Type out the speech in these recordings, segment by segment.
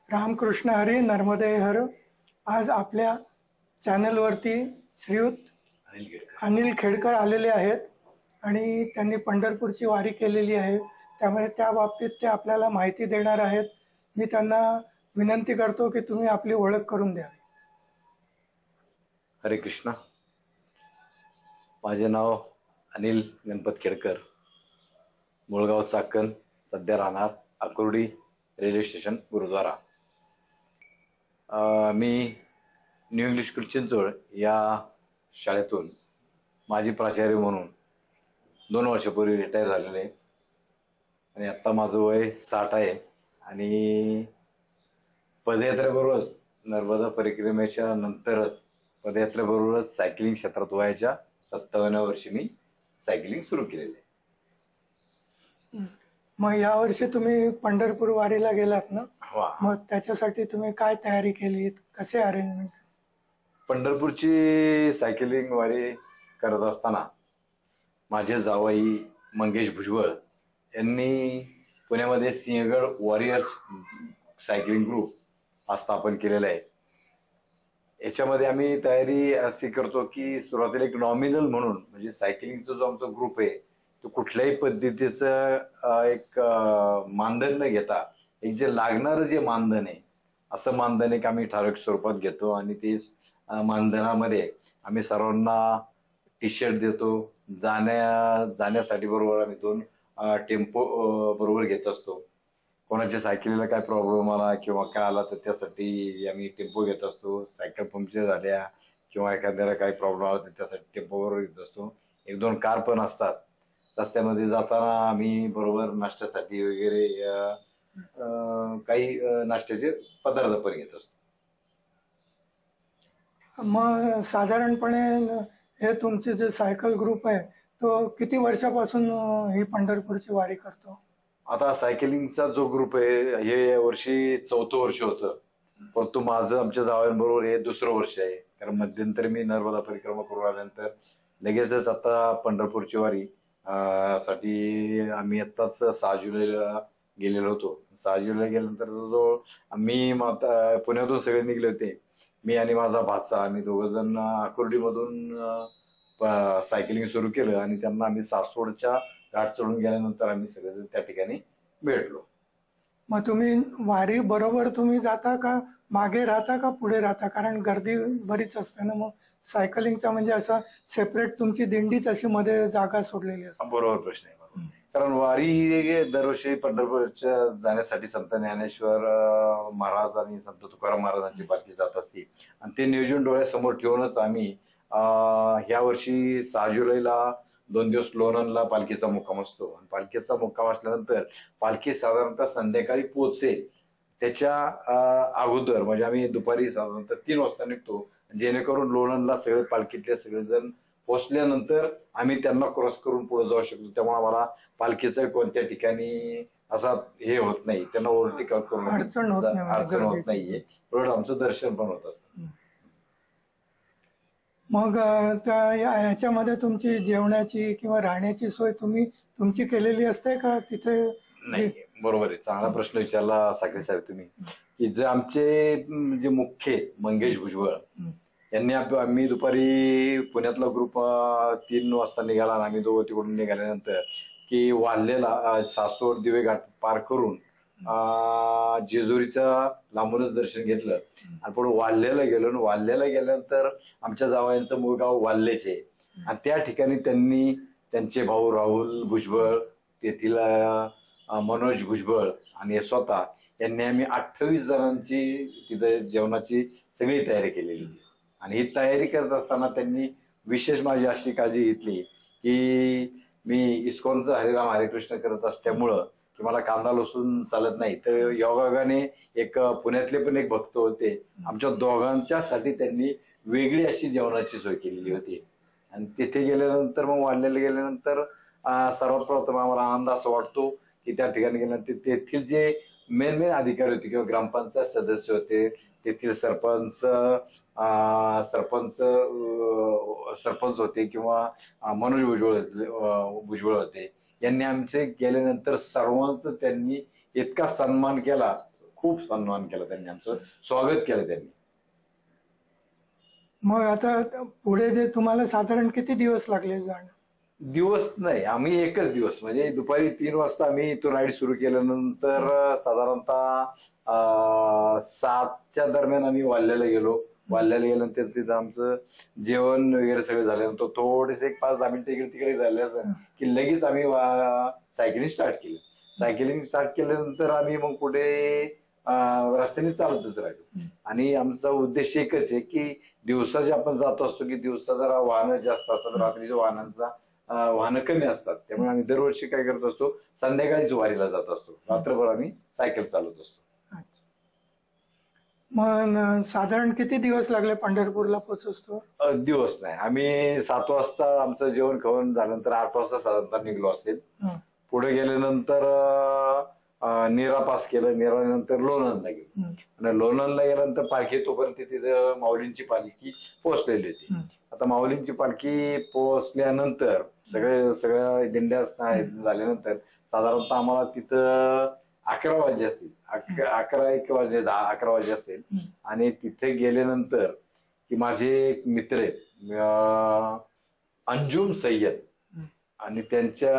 रामकृष्ण हरी नर्मदे हर. आज आपल्या चॅनलवरती श्रीयुत अनिल खेडकर आलेले आहेत आणि त्यांनी पंढरपूरची वारी केलेली आहे. त्यामुळे त्या बाबतीत ते आपल्याला माहिती देणार आहेत. मी त्यांना विनंती करतो की तुम्ही आपली ओळख करून द्यावी. हरे कृष्ण. माझे नाव अनिल गणपत खेडकर, मुळगाव चाकण, सध्या राहणार आकुर्डी रेल्वे स्टेशन गुरुद्वारा. मी न्यू इंग्लिश स्कूल चिंचवड या शाळेतून माजी प्राचार्य म्हणून 2 वर्षापूर्वी रिटायर झालेले आहे आणि आत्ता माझं वय 60 आहे. आणि पदयात्रेबरोबरच नर्मदा परिक्रमेच्या नंतरच पदयात्रेबरोबरच सायकलिंग क्षेत्रात वयाच्या 57व्या वर्षी मी सायकलिंग सुरू केलेली आहे. मग यावर्षी तुम्ही पंढरपूर वारीला गेलात ना? वा. मग त्याच्यासाठी तुम्ही काय तयारी केली, कसे अरेंजमेंट? पंढरपूरची सायकलिंग वारी करत असताना माझे जावई मंगेश भुजबळ यांनी पुण्यामध्ये सिंहगड वॉरियर्स सायकलिंग ग्रुप हा स्थापन केलेला आहे. याच्यामध्ये आम्ही तयारी अशी करतो की सुरुवातीला एक नॉमिनल म्हणून, म्हणजे सायकलिंगचा जो आमचा ग्रुप आहे तो कुठल्याही पद्धतीचं एक मानधन न घेता एक जे लागणारं जे मानधन आहे असं मानधन एक आम्ही ठराविक स्वरूपात घेतो आणि ते मानधनामध्ये आम्ही सर्वांना टी शर्ट देतो. जाण्यासाठी बरोबर आम्ही 2 टेम्पो बरोबर घेत असतो. कोणाच्या सायकलीला काय प्रॉब्लेम आला किंवा काय आला तर त्यासाठी आम्ही टेम्पो घेत असतो. सायकल पंक्चर झाल्या किंवा एखाद्याला काही प्रॉब्लेम आला तर त्यासाठी टेम्पो बरोबर घेत असतो. 1-2 कार पण असतात. रस्त्यामध्ये जाताना आम्ही बरोबर नाश्त्यासाठी वगैरे काही नाश्त्याचे पदार्थ पण घेत असतो. मग साधारणपणे हे तुमचे जे सायकल ग्रुप आहे तो किती वर्षापासून ही पंढरपूरची वारी करतो? आता सायकलिंगचा जो ग्रुप आहे हे वर्षी 4थं वर्ष होतं, परंतु माझं आमच्या जावयांबरोबर हे 2रं वर्ष आहे. कारण मध्यंतरी मी नर्मदा परिक्रमा करून आल्यानंतर लगेचच आता पंढरपूरची वारी साठी आम्ही आत्ताच 6 जुलैला गेलेलो होतो. 6 जुलैला गेल्यानंतर जवळजवळ आम्ही पुण्यातून सगळे निघले होते. मी आणि माझा भाचा आम्ही 2 जण आकुर्डीमधून सायकलिंग सुरू केलं आणि त्यांना आम्ही सासवडच्या घाट चढून गेल्यानंतर आम्ही सगळेजण त्या ठिकाणी भेटलो. मग तुम्ही वारी बरोबर तुम्ही जाता का मागे राहता का पुढे राहता? कारण गर्दी बरीच असते ना. मग सायकलिंगचा म्हणजे असं सेपरेट तुमची दिंडीच अशी मध्ये जागा सोडलेली असते? बरोबर प्रश्न आहे. बरोबर. कारण वारी दरवर्षी पंढरपूरच्या जाण्यासाठी संत ज्ञानेश्वर महाराज आणि संत तुकाराम महाराजांची पालखी जात असते आणि ते नियोजन डोळ्यासमोर ठेवूनच आम्ही ह्या वर्षी 6 जुलैला 2 दिवस लोणंदला पालखीचा मुक्काम असतो. आणि पालखीचा मुक्काम असल्यानंतर पालखी साधारणतः संध्याकाळी पोहोचेल त्याच्या अगोदर म्हणजे आम्ही दुपारी साधारणतः 3 वाजता निघतो, जेणेकरून लोणंदला सगळे पालखीतले सगळेजण पोहोचल्यानंतर आम्ही त्यांना क्रॉस करून पुढे जाऊ शकतो. त्यामुळे आम्हाला पालखीचं कोणत्या ठिकाणी असा हे होत नाही, त्यांना ओव्हरटेक करून अडचण होत नाहीये. उलट आमचं दर्शन पण होत असतं. मग ह्याच्यामध्ये तुमची जेवणाची किंवा राहण्याची सोय तुमची केलेली असते का तिथे? नाही, बरोबर आहे. चांगला प्रश्न विचारला साखरे साहेब तुम्ही. की जे आमचे म्हणजे मुख्य मंगेश भुजबळ यांनी आम्ही दुपारी पुण्यातला ग्रुप 3 वाजता निघाला आणि आम्ही 2 तिकडून निघाल्यानंतर की वाल्हेला सासवड दिवे घाट पार करून जेजुरीचा लांबूनच दर्शन घेतलं आणि पुढे वाल्हेला गेलो. वाल्हेला गेल्यानंतर आमच्या जावयांचं मूळ गाव वाल्हेचे आणि त्या ठिकाणी त्यांनी त्यांचे भाऊ राहुल भुजबळ, तेथील मनोज भुजबळ आणि स्वतः यांनी आम्ही 28 जणांची तिथे जेवणाची सगळी तयारी केलेली. आणि ही तयारी करत असताना त्यांनी विशेष माझी अशी काळजी घेतली की मी इस्कॉनचं हरिराम हरिकृष्ण करत असल्यामुळं की मला कांदा लसूण चालत नाही. तर योगायोगाने एक पुण्यातले पण एक भक्त होते, आमच्या दोघांच्यासाठी त्यांनी वेगळी अशी जेवणाची सोय केलेली होती. आणि तिथे गेल्यानंतर मग वाढलेलं गेल्यानंतर सर्वात प्रथम आम्हाला आनंद असा वाटतो की त्या ठिकाणी गेल्यानंतर तेथील जे मेन अधिकारी होते किंवा ग्रामपंचायत सदस्य होते, तेथील सरपंच होते किंवा मनोज भुजबळ होते, यांनी आमचे गेल्यानंतर सर्वांचं त्यांनी इतका सन्मान केला, खूप सन्मान केला त्यांनी, आमचं स्वागत केलं त्यांनी. मग आता पुढे जे तुम्हाला साधारण किती दिवस लागले जाणं? दिवस नाही, आम्ही एकच दिवस म्हणजे दुपारी 3 वाजता आम्ही इथून राईड सुरू केल्यानंतर साधारणतः 7च्या दरम्यान आम्ही वाल्याला गेलो. वाल्याला गेल्यानंतर तिथं आमचं जेवण वगैरे सगळं झाल्यानंतर थोडेसे एक 5-10 मिनिटं इकडे तिकडे झाले असं की लगेच आम्ही सायकलिंग स्टार्ट केली. सायकलिंग स्टार्ट केल्यानंतर आम्ही मग पुढे रस्त्याने चालतच राहिलो. आणि आमचा उद्देश एकच आहे की दिवसा जे आपण जात असतो की दिवसा जरा वाहनं जास्त असतात, रात्रीच्या वाहनं कमी असतात. त्यामुळे आम्ही दरवर्षी काय करत असतो, संध्याकाळीच वारीला जात असतो. रात्रभर आम्ही सायकल चालवत असतो. अच्छा. मग साधारण किती दिवस लागले पंढरपूरला पोहोचतो? दिवस नाही, आम्ही 7 वाजता आमचं जेवण खाऊन झाल्यानंतर 8 वाजता साधारणतः निघलो असेल. पुढे गेल्यानंतर नीरा पास केलं. नीरानंतर लोणंदला गेलो. आणि लोणंदला गेल्यानंतर पालखी तोपर्यंत तिथे माऊलींची पालखी पोहोचलेली होती. आता माऊलींची पालखी पोहोचल्यानंतर सगळ्या दिंड्या झाल्यानंतर साधारणतः आम्हाला तिथं 11 वाजले असतील. 11 वाजले असेल. आणि तिथे गेल्यानंतर की माझे एक मित्र आहेत अंजुम सय्यद, आणि त्यांच्या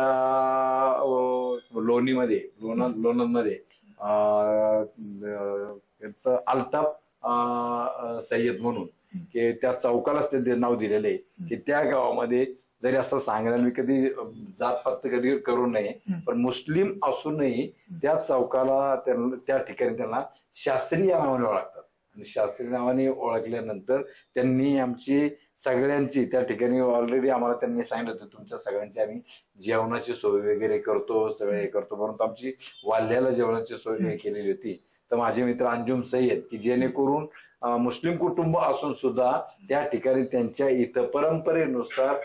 लोणंदमध्ये त्यांचं अल्ताफ सय्यद म्हणून की त्या चौकालाच ते नाव दिलेलं आहे की त्या गावामध्ये जरी असं सांगायला मी कधी जातपात कधी करू नये, पण मुस्लिम असूनही त्या चौकाला त्या ठिकाणी त्यांना शास्त्री या नावाने ओळखतात. आणि शास्त्री नावाने ओळखल्यानंतर त्यांनी आमची सगळ्यांची त्या ठिकाणी ऑलरेडी आम्हाला त्यांनी सांगितलं होतं तुमच्या सगळ्यांची आम्ही जेवणाची सोय वगैरे करतो, सगळं हे करतो. परंतु आमची वाल्याला जेवणाची सोय केलेली होती. तर माझे मित्र अंजुम सय्यद की जेणेकरून मुस्लिम कुटुंब असून सुद्धा त्या ठिकाणी त्यांच्या इथं परंपरेनुसार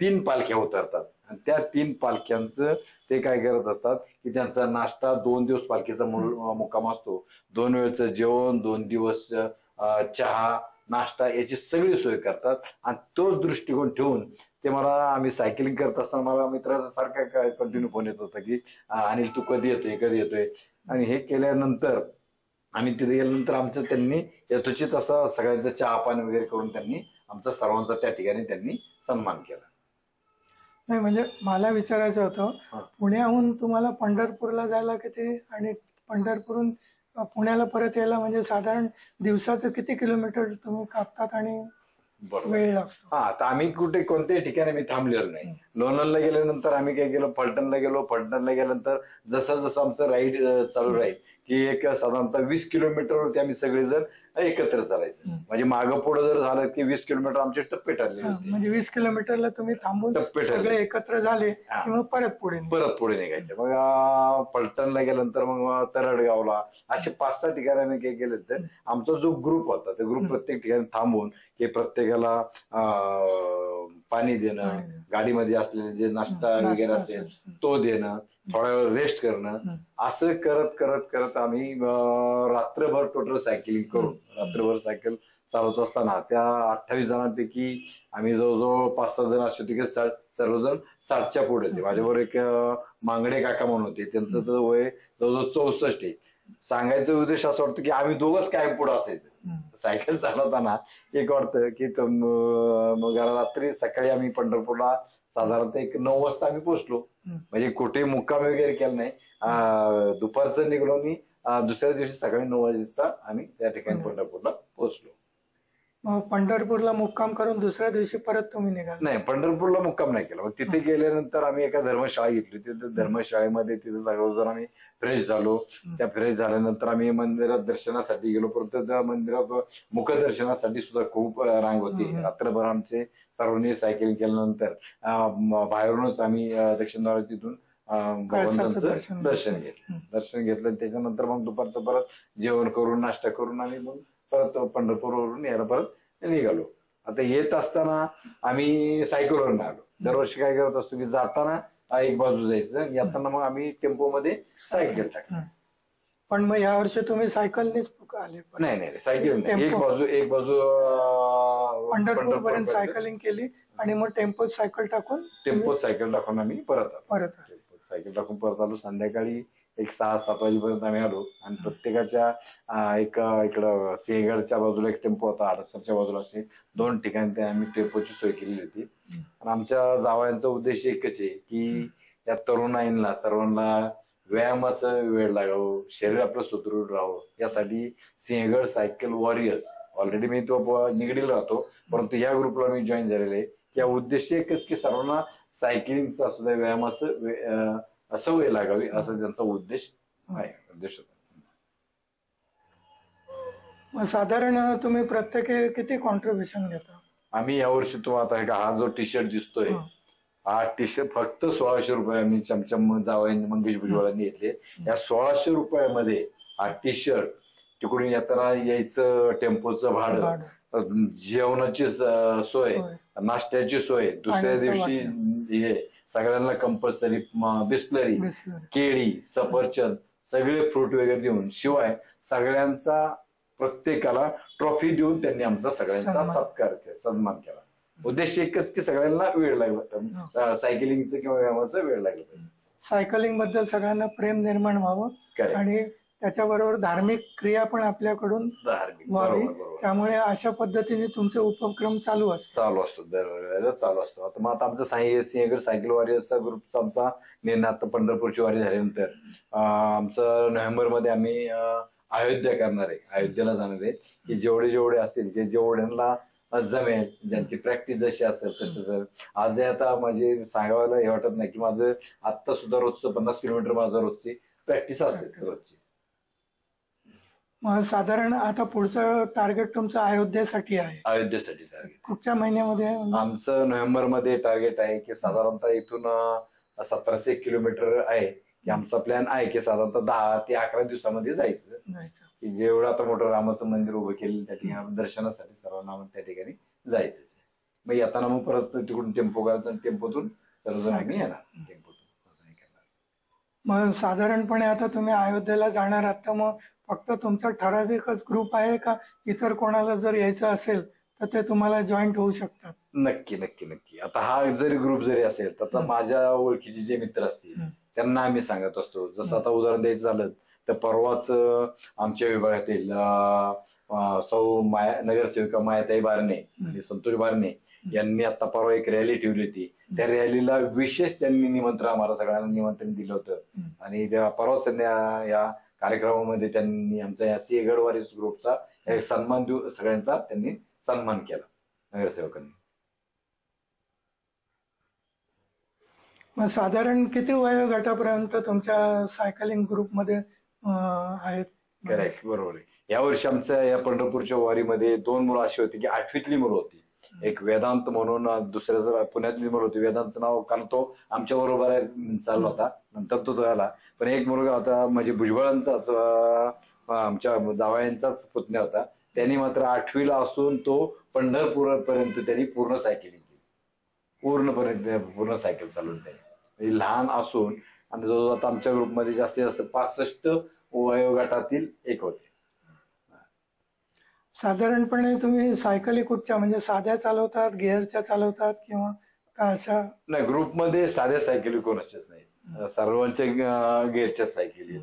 3 पालख्या उतरतात. आणि त्या 3 पालख्यांचं ते काय करत असतात की त्यांचा नाश्ता 2 दिवस पालखीचा मुक्काम असतो, 2 वेळचं जेवण, 2 दिवस चहा नाश्ता याची सगळी सोय करतात. आणि तो दृष्टिकोन ठेवून ते मला, आम्ही सायकलिंग करत असताना मला मित्राचा सारखा कंटिन्यू फोन येत होता की अनिल तू कधी येतोय. आणि हे केल्यानंतर आम्ही तिथे गेल्यानंतर आमचं त्यांनी यथोचित असा सगळ्यांचं चहा पाणी वगैरे करून त्यांनी आमचा सर्वांचा त्या ठिकाणी त्यांनी सन्मान केला. नाही म्हणजे मला विचारायचं होतं, पुण्याहून तुम्हाला पंढरपूरला जायला किती आणि पंढरपूरहून पुण्याला परत यायला म्हणजे साधारण दिवसाचं किती किलोमीटर तुम्ही कापतात आणि वेळ लागतो? हा, तर आम्ही कोणत्याही ठिकाणी आम्ही थांबलेलो नाही. लोणंदला गेल्यानंतर आम्ही काय केलं, फलटणला गेलो. फलटणला गेल्यानंतर जसं जसं राईड चालू राहील की एक साधारणतः 20 किलोमीटरवरती आम्ही सगळेजण एकत्र चालायचं. म्हणजे मागं पुढे जर झालं की 20 किलोमीटर आमचे टप्पे ठरले. म्हणजे 20 किलोमीटरला तुम्ही थांबून सगळे एकत्र झाले की मग परत पुढे निघायचं. मग फलटणला गेल्यानंतर मग तरडगावला असे 5-6 ठिकाणी आम्ही काय केलं, तर आमचा जो ग्रुप होता ते ग्रुप प्रत्येक ठिकाणी थांबून की प्रत्येकाला पाणी देणं, गाडीमध्ये असलेले जे नाश्ता वगैरे असेल तो देणं, थोडा वेळ रेस्ट करणं, असं करत आम्ही रात्रभर टोटल सायकलिंग करून रात्रभर सायकल चालवत असताना त्या 28 जणांपैकी आम्ही जवळजवळ 5-6 जण असे होते की सर्वजण 60च्या पुढे होते. माझ्याबरोबर एक मांगडे काका म्हणून होते, त्यांचं तर वय जवळजवळ 64 आहे. सांगायचा उद्देश असं वाटतं की आम्ही दोघंच कायम पुढे असायचं. सायकल चालवताना एक वाटतं की मग रात्री सकाळी आम्ही पंढरपूरला साधारणतः एक 9 वाजता आम्ही पोहोचलो. म्हणजे कुठे मुक्काम वगैरे केला नाही. दुपारचं निघलो मी, दुसऱ्या दिवशी सकाळी 9 वाजता आम्ही त्या ठिकाणी पंढरपूरला पोहोचलो. पंढरपूरला मुक्काम करून दुसऱ्या दिवशी परत तुम्ही निघाल? नाही, पंढरपूरला मुक्काम नाही केला. मग तिथे गेल्यानंतर आम्ही एका धर्मशाळा घेतली. तिथे धर्मशाळेमध्ये तिथे सर्वजण आम्ही फ्रेश झालो. त्या फ्रेश झाल्यानंतर आम्ही मंदिरात दर्शनासाठी गेलो. परंतु त्या मंदिरात मुखदर्शनासाठी सुद्धा खूप रांग होती. रात्रभर आमचे सर्वांनी सायकलिंग केल्यानंतर बाहेरूनच आम्ही दक्षिणद्वार तिथून भगवंतांचं दर्शन घेतलं. त्याच्यानंतर मग दुपारचं परत जेवण करून नाश्ता करून आम्ही मग परत पंढरपूरवरून यायला परत निघालो. आता येत असताना आम्ही सायकलवरून आलो. दरवर्षी काय करत असतो की जाताना एक बाजू जायचं, येताना मग आम्ही टेम्पोमध्ये सायकल टाकलं. पण मग यावर्षी तुम्ही सायकलनेच आले? नाही, सायकल नाही. एक बाजू पंढरपूरपर्यंत सायकलिंग केली आणि मग टेम्पोत सायकल टाकून आम्ही परत आलो. सायकल टाकून परत आलो. संध्याकाळी एक 6-7 वाजेपर्यंत आम्ही आलो आणि प्रत्येकाच्या इकडं सिंहगडच्या बाजूला एक टेम्पो होता, हडपसरच्या बाजूला असे 2 ठिकाणी ते आम्ही टेम्पोची सोय केलेली होती. आणि आमच्या जावयांचा उद्देश एकच आहे की या तरुणाईंना सर्वांना व्यायामाचा वेळ लागावं, शरीर आपलं सुदृढ राहावं, यासाठी सिंहगड सायकल वॉरियर्स, ऑलरेडी मी तो निगडीला राहतो परंतु या ग्रुपला मी जॉईन झालेले आहे. या उद्देश एकच की सर्वांना सायकलिंगचा सुद्धा व्यायामाचं सवय लागावी असा त्यांचा उद्देश आहे. उद्देश होता. मग साधारण तुम्ही प्रत्येकी किती कॉन्ट्रीब्युशन घेता? आम्ही यावर्षी तो आता हा जो टी शर्ट दिसतोय, हा टी शर्ट फक्त 1600 रुपये आम्ही चमचम जावयांनी मंगेश भुजबळांनी घेतले. या 1600 रुपयामध्ये हा टी शर्ट, तिकडून येताना यायचं टेम्पोचं भाडं, जेवणाची सोय, नाश्त्याची सोय, दुसऱ्या दिवशी हे सगळ्यांना कंपल्सरी बिस्लरी, केळी, सफरचंद, सगळे फ्रूट वगैरे देऊन, शिवाय सगळ्यांचा प्रत्येकाला ट्रॉफी देऊन त्यांनी आमचा सगळ्यांचा सत्कार केला, सन्मान केला. उद्देश एकच की सगळ्यांना वेळ लागला, सायकलिंगचं किंवा व्यायामाचा वेळ लागला. सायकलिंग बद्दल सगळ्यांना प्रेम निर्माण व्हावं आणि त्याच्याबरोबर धार्मिक क्रिया पण आपल्याकडून व्हावी, त्यामुळे अशा पद्धतीने तुमचे उपक्रम चालू असतो दरवेळेला चालू असतो. आता मग आमचा सिंहगड सायकल वॉरियर्सचा ग्रुपचा आमचा निर्णय आता पंढरपूरची वारी झाल्यानंतर आमचं नोव्हेंबरमध्ये आम्ही अयोध्या करणार आहे, अयोध्येला जाणार आहे की जेवढे असतील की जेवढ्यांना जमेल, ज्यांची प्रॅक्टिस जशी असेल तसं. आज आता माझे सांगायला हे वाटत नाही की माझं आत्ता सुद्धा रोजचं 50 किलोमीटर माझं रोजची प्रॅक्टिस असते रोजची. मग साधारण आता पुढचं टार्गेट तुमचं अयोध्येसाठी आहे? अयोध्येसाठी टार्गेट कुठच्या महिन्यामध्ये? आमचं नोव्हेंबरमध्ये टार्गेट आहे की साधारणतः इथून 1700 किलोमीटर आहे की आमचा प्लॅन आहे की साधारणतः 10 ते 11 दिवसामध्ये जायचं. की जेवढं आता मोठं रामाचं मंदिर उभं केलं त्या ठिकाणी दर्शनासाठी सर्वांना त्या ठिकाणी जायचं. मग येताना मग परत तिकडून टेम्पो करायचं, टेम्पोतून सर्वजण आम्ही येणार टेम्पोतून. मग साधारणपणे आता तुम्ही अयोध्येला जाणार आहात, तर मग फक्त तुमचा ठराविकच ग्रुप आहे का इतर कोणाला जर यायचं असेल तर ते तुम्हाला जॉईंट होऊ शकतात? नक्की नक्की नक्की. आता हा जरी ग्रुप जरी असेल तर माझ्या ओळखीचे जे मित्र असतील त्यांना आम्ही सांगत असतो. जसं आता उदाहरण द्यायचं झालं तर परवाच आमच्या विभागातील सौ नगरसेविका मायाताई बारणे आणि संतोष बारणे यांनी आता परवा एक रॅली ठेवली होती. त्या रॅलीला विशेष त्यांनी निमंत्रण, आम्हाला सगळ्यांना निमंत्रण दिलं होतं. आणि परवाच या कार्यक्रमामध्ये त्यांनी आमच्या या सिंहगड वॉरियर्स ग्रुपचा एक सन्मान देऊ, सगळ्यांचा त्यांनी सन्मान केला नगरसेवकांनी. मग साधारण किती वयोगटापर्यंत तुमच्या सायकलिंग ग्रुपमध्ये आहेत? करेक्ट, बरोबर आहे. यावर्षी आमच्या या पंढरपूरच्या वारीमध्ये 2 मुलं अशी होती की 8वीतली मुलं होती. एक वेदांत म्हणून, दुसऱ्याचं पुण्यातली मुलं होती. वेदांतचं नाव काल तो आमच्या बरोबर चालला होता, नंतर तो झाला. पण एक मुलगा होता म्हणजे भुजबळांचाच, आमच्या जावयांचाच पुतण्या होता. त्यांनी मात्र 8वीला असून तो पंढरपूरपर्यंत त्यांनी पूर्ण सायकलिंग केली, पूर्ण सायकल चालवून त्यांनी, लहान असून. आणि जो आता आमच्या ग्रुपमध्ये जास्तीत जास्त 65 वयोगटातील एक होते. साधारणपणे तुम्ही सायकली कुठच्या, म्हणजे साध्या चालवतात, गिअरच्या चालवतात किंवा का अशा? नाही, ग्रुपमध्ये साध्या सायकली कोणाच्याच नाही, सर्वांच्या गिअरच्या सायकली,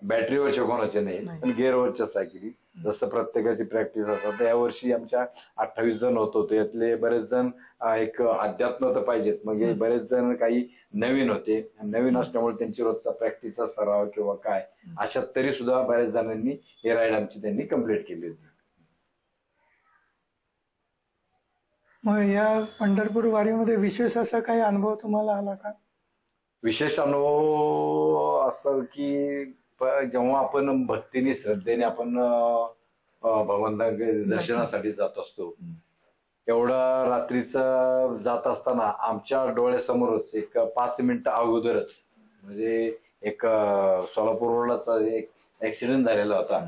बॅटरीवरच्या कोणाच्या नाही, पण गिअरवरच्या सायकली. जसं प्रत्येकाची प्रॅक्टिस असतात. यावर्षी आमच्या 28 जण होतो, यातले बरेच जण एक अध्यात्म तर पाहिजेत, मग बरेच जण काही नवीन होते. नवीन असल्यामुळे त्यांची रोजचा प्रॅक्टिसचा सराव किंवा काय अशा तरी सुद्धा बऱ्याच जणांनी हे राईड आमची त्यांनी कम्प्लीट केली होती. मग या पंढरपूर वारीमध्ये विशेष असा काही अनुभव तुम्हाला आला का? विशेष अनुभव असं की जेव्हा आपण भक्तीने श्रद्धेने आपण भगवंता दर्शनासाठी जात असतो, एवढा रात्रीचा जात असताना आमच्या डोळ्यासमोरच एक 5 मिनिटं अगोदरच म्हणजे एक सोलापूर रोडलाच एक ऍक्सिडेंट झालेला होता.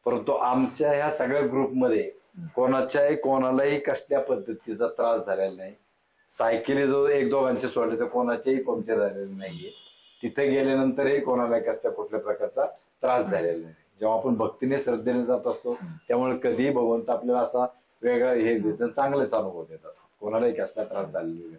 परंतु आमच्या ह्या सगळ्या ग्रुपमध्ये कोणालाही कसल्या पद्धतीचा त्रास झालेला नाही. सायकली जो 1-2 सोडले तर कोणाचेही पंक्चर झालेले नाहीये. तिथे गेल्यानंतरही कोणाला कसल्या कुठल्या प्रकारचा त्रास झालेला नाही. जेव्हा आपण भक्तीने श्रद्धेने जात असतो त्यामुळे कधीही भगवंत आपल्याला असा वेगळा हे चांगलेच अनुभव देत असतो, कोणालाही कसला त्रास झालेला नाही.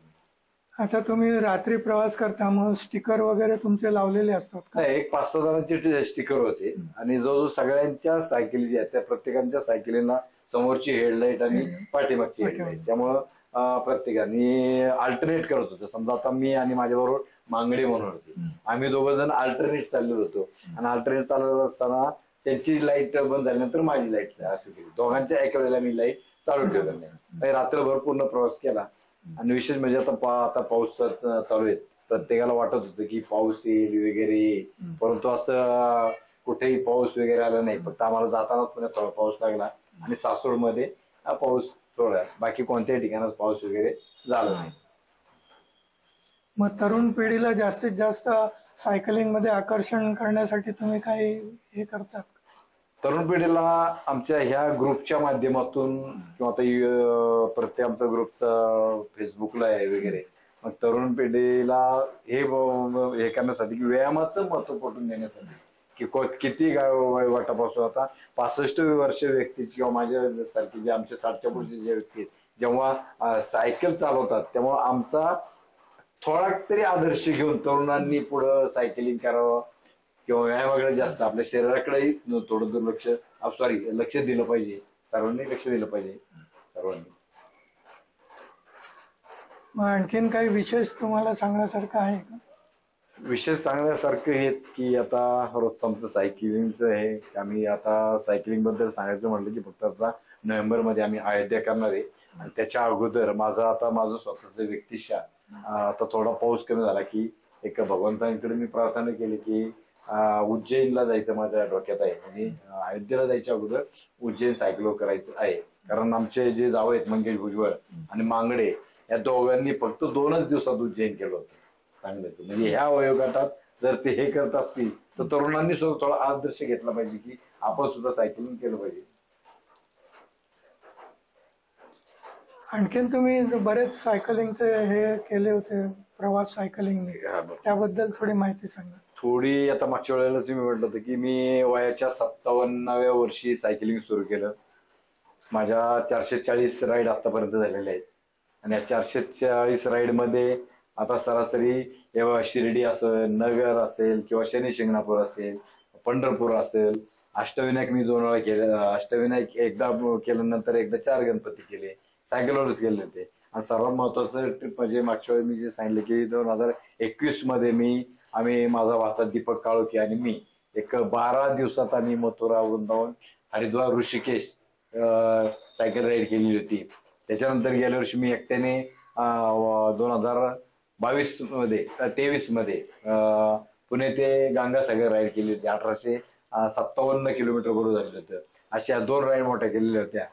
आता तुम्ही रात्री प्रवास करता, मग स्टिकर वगैरे तुमचे लावलेले असतात का? नाही, एक 5-6 जणांचे स्टिकर होते आणि जो सगळ्यांच्या सायकली ज्या आहेत त्या प्रत्येकाच्या सायकलींना समोरची हेडलाईट आणि पाठीमागची हेडलाईट, त्यामुळं प्रत्येकाने अल्टरनेट करत होतं. समजा आता मी आणि माझ्याबरोबर मांगडे म्हणून होते, आम्ही दोघं जण अल्टरनेट चाललेलो होतो आणि अल्टरनेट चालत असताना त्यांची लाईट बंद झाल्यानंतर माझी लाईट असं केली. दोघांच्या एका वेळेला मी लाईट चालू ठेवलं नाही. रात्रभर पूर्ण प्रवास केला आणि विशेष म्हणजे आता पाऊस चालू आहे, प्रत्येकाला वाटत होतं की पाऊस येईल वगैरे, परंतु असं कुठेही पाऊस वगैरे आला नाही. फक्त आम्हाला जातानाच पुण्यात थोडा पाऊस लागला आणि सासवडमध्ये पाऊस थोडा, बाकी कोणत्याही ठिकाणात पाऊस वगैरे झाला नाही. मग तरुण पिढीला जास्तीत जास्त सायकलिंग मध्ये आकर्षण करण्यासाठी तुम्ही काही हे करतात? तरुण पिढीला आमच्या ह्या ग्रुपच्या माध्यमातून किंवा आता प्रत्येक आमचा ग्रुपचा फेसबुकला आहे वगैरे, मग तरुण पिढीला हे करण्यासाठी की व्यायामाचं महत्व पटवून देण्यासाठी की किती वाटापासून आता 65 वर्ष व्यक्तीची किंवा माझ्या सारखी जे आमच्या 60च्या पुढचे जे व्यक्ती आहेत, जेव्हा सायकल चालवतात तेव्हा आमचा थोडा तरी आदर्श घेऊन तरुणांनी पुढं सायकलिंग करावं किंवा व्यायामाकडे जास्त आपल्या शरीराकडेही थोडं लक्ष दिलं पाहिजे. सर्वांनी लक्ष दिलं पाहिजे. सर्वांनी. मग आणखीन काही विशेष तुम्हाला सांगण्यासारखं आहे का? विशेष सांगण्यासारखं हेच की आता रोजचं आमचं सायकलिंगचं आहे. आम्ही आता सायकलिंग बद्दल सांगायचं म्हटलं की फक्त आता नोव्हेंबरमध्ये आम्ही अयोध्या करणार आहे आणि त्याच्या अगोदर माझं स्वतःचं व्यक्तिशः आता थोडा पाऊस कमी झाला की एक भगवंतांकडे मी प्रार्थना केली की उज्जैनला जायचं माझ्या डोक्यात आहे आणि अयोध्येला जायच्या अगोदर उज्जैन सायकल करायचं आहे. कारण आमचे जे जावं आहेत मंगेश भुजबळ आणि मांगडे या दोघांनी फक्त 2च दिवसात उज्जैन केलं होतं चांगल्याचं. म्हणजे ह्या वयोगटात जर ते हे करत असतील तर तरुणांनी सुद्धा थोडा आदर्श घेतला पाहिजे की आपण सुद्धा सायकलिंग केलं पाहिजे. आणखीन तुम्ही बरेच सायकलिंगचे हे केले होते प्रवास सायकलिंगने, त्याबद्दल थोडी माहिती सांगा. थोडी आता मागच्या वेळेलाच मी म्हटलं होतं की मी वयाच्या 57व्या वर्षी सायकलिंग सुरू केलं. माझ्या 440 राईड आतापर्यंत झालेले आहेत आणि या 440 राईड मध्ये आता सरासरी शिर्डी असेल, नगर असेल किंवा शनी शिंगणापूर असेल, पंढरपूर असेल, अष्टविनायक मी 2 वेळा केले. अष्टविनायक एकदा केल्यानंतर एकदा 4 गणपती केले, सायकलवरच गेले होते. आणि सर्वात महत्वाचं ट्रिप म्हणजे मागच्या वेळी मी जे सांगितलं की 2021 मध्ये आम्ही माझा भाचा दीपक काळोखे आणि मी एक 12 दिवसात आम्ही मथुरा, वृंदावन, हरिद्वार, ऋषिकेश सायकल राईड केलेली होती. त्याच्यानंतर गेल्या वर्षी मी एकट्याने 2023 मध्ये पुणे ते गंगासागर राईड केली होती. 1857 किलोमीटर बरोबर झालेलं होतं. अशा 2 राईड मोठ्या केलेल्या होत्या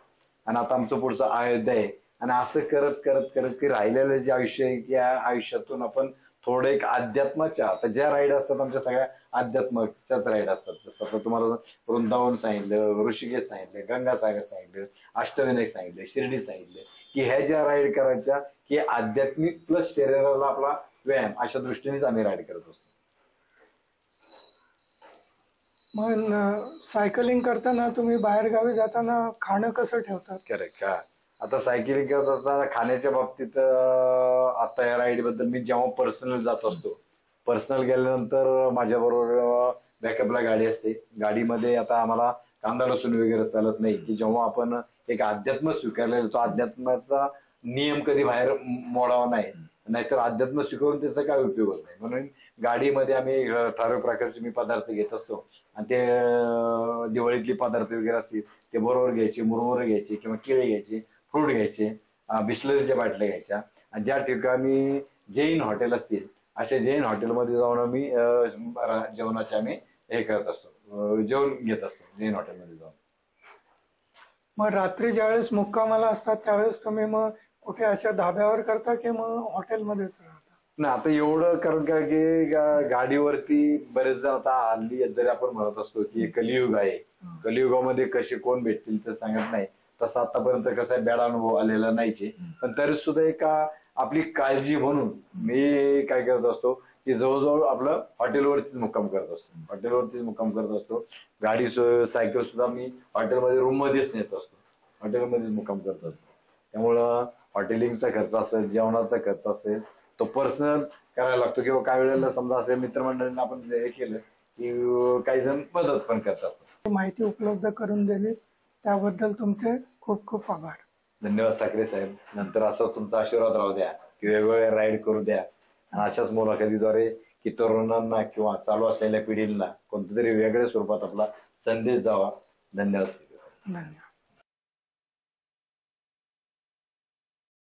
आणि आता आमचं पुढचं अयोध्या आहे. आणि असं करत करत करत की राहिलेलं जे आयुष्य आहे की या आयुष्यातून आपण थोडं एक अध्यात्माच्या, आता ज्या राईड असतात आमच्या सगळ्या अध्यात्माच्याच राईड असतात. जसं आता तुम्हाला वृंदावन सांगितलं, ऋषिकेश सांगितलं, गंगासागर सांगितलं, अष्टविनायक सांगितलं, शिर्डी सांगितलं की ह्या ज्या राईड करायच्या की आध्यात्मिक प्लस शरीराला आपला व्यायाम अशा दृष्टीनेच आम्ही राईड करत असतो. मग सायकलिंग करताना तुम्ही बाहेरगावी जाताना खाणं कसं ठेवतात? करेक्ट का. आता सायकलिंग करत असताना खाण्याच्या बाबतीत आता या राईड बद्दल मी जेव्हा पर्सनल जात असतो, पर्सनल गेल्यानंतर माझ्याबरोबर बॅकअपला गाडी असते. गाडीमध्ये आता आम्हाला कांदा लसूण वगैरे चालत नाही की जेव्हा आपण एक अध्यात्म स्वीकारलेला तो अध्यात्माचा नियम कधी बाहेर मोडावा नाही, नाहीतर अध्यात्म स्वीकारून त्याचा काय उपयोग होत नाही. म्हणून गाडीमध्ये आम्ही ठराविक प्रकारचे मी पदार्थ घेत असतो आणि ते दिवाळीतले पदार्थ वगैरे असतील ते बरोबर घ्यायचे, मुरमुरे घ्यायचे किंवा केळे घ्यायचे, फ्रूट घ्यायचे, बिस्लरीच्या बाटल्या घ्यायच्या आणि ज्या ठिकाणी जैन हॉटेल असतील अशा जैन हॉटेलमध्ये जाऊन आम्ही जेवणाचे आम्ही हे करत असतो, जेवण घेत असतो जैन हॉटेलमध्ये जाऊन. मग रात्री ज्यावेळेस मुक्कामाला असतात त्यावेळेस तुम्ही मग कुठे अशा धाब्यावर करता की मग हॉटेलमध्येच राहता? नाही, आता एवढं कारण का की गाडीवरती बरेच जण आता हल्ली जरी आपण म्हणत असतो की कलियुग आहे, कलियुगामध्ये कसे कोण भेटतील ते सांगत नाही. तसं आतापर्यंत कसा बॅड अनुभव आलेला नाहीचे, पण तरी सुद्धा एक आपली काळजी म्हणून मी काय करत असतो की जवळजवळ आपलं हॉटेलवरतीच मुक्काम करत असतो. गाडी सायकल सुद्धा मी हॉटेलमध्ये रूम मध्येच नेत असतो, हॉटेलमध्येच मुक्काम करत असतो. त्यामुळं हॉटेलिंगचा खर्च असेल, जेवणाचा खर्च असेल तो पर्सनल करायला लागतो किंवा काही वेळेला समजा असे मित्रमंडळींना आपण हे केलं की काही जण मदत पण करत असतात. माहिती उपलब्ध करून दिली त्याबद्दल तुमचे खूप खूप आभार. धन्यवाद साखरे साहेब. नंतर असं तुमचा आशीर्वाद राहू द्या की वेगवेगळे राईड करू द्या. अशाच मुलाखतीद्वारे की तरुणांना किंवा चालू असलेल्या पिढींना कोणत्या तरी वेगळ्या स्वरूपात आपला संदेश जावा. धन्यवाद. धन्यवाद.